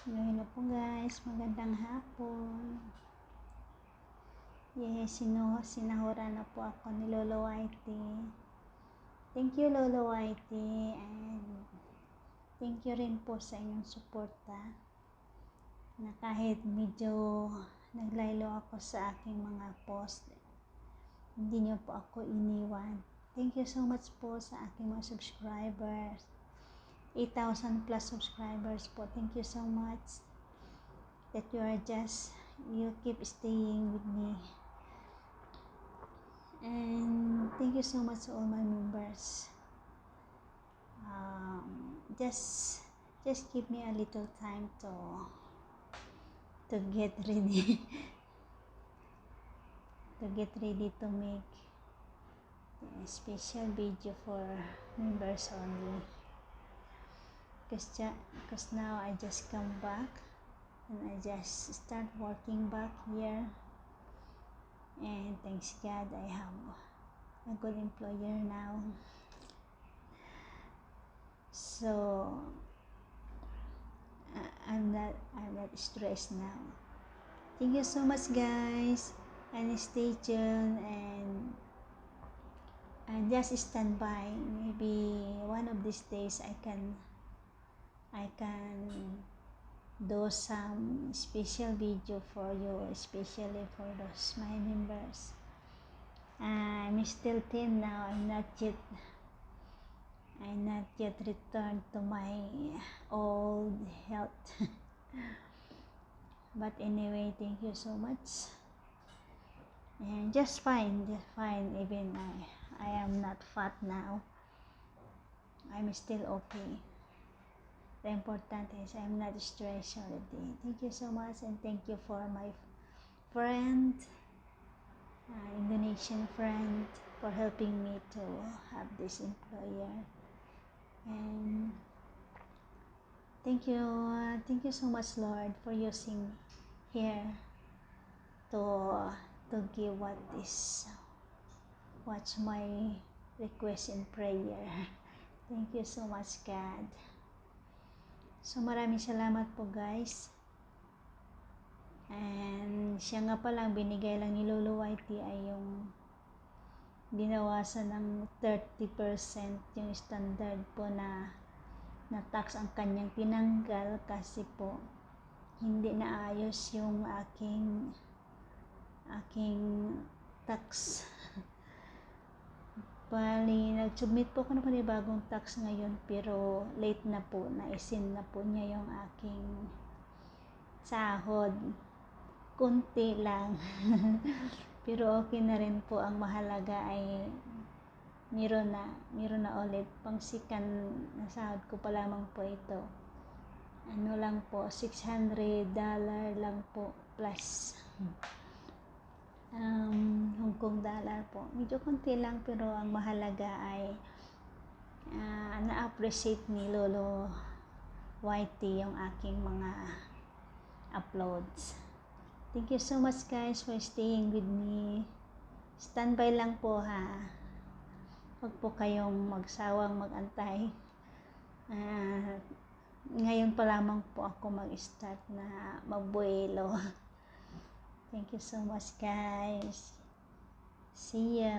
Hello po guys, magandang hapon. Yes, sinahura na po ako ni Lolo Whitey. Thank you Lolo Whitey, and thank you rin po sa inyong suporta na kahit medyo naglaylo ako sa aking mga post, hindi niyo po ako iniwan. Thank you so much po sa aking mga subscribers. 8,000 plus subscribers po. Thank you so much that you keep staying with me. And thank you so much to all my members. Just give me a little time to get ready to make a special video for members only. Because now I just come back and I just start working back here, and thanks God I have a good employer now, so I'm not stressed now. Thank you so much guys, and stay tuned, and just stand by. Maybe one of these days I can do some special video for you, especially for those my members. I'm still thin now. I'm not yet returned to my old health. But anyway, thank you so much. And just fine. Even I am not fat now. I'm still okay. The important is I'm not stressed already. Thank you so much, and thank you for my friend, Indonesian friend, for helping me to have this employer. And thank you so much, Lord, for using here to give what's my request in prayer. Thank you so much, God. So maraming salamat po guys. And siya nga palang binigay lang ni Lolo Whitey ay yung binawasan ng 30% yung standard po na tax ang kanyang tinanggal, kasi po hindi naayos yung aking tax. Bali, nag-submit po ako ng panibagong tax ngayon, pero late na po, naisin na po niya yung aking sahod. Kunti lang. Pero okay na rin po. Ang mahalaga ay meron na ulit. Pangsikan na sahod ko pa lamang po ito. Ano lang po, $600 lang po, plus Hong Kong dollar po. Medyo konti lang, pero ang mahalaga ay na-appreciate ni Lolo Whitey yung aking mga uploads. Thank you so much guys for staying with me. Standby lang po ha. Huwag po kayong magsawang mag-antay. Ngayon pa lamang po ako mag-start na magbuelo. Thank you so much guys. See ya.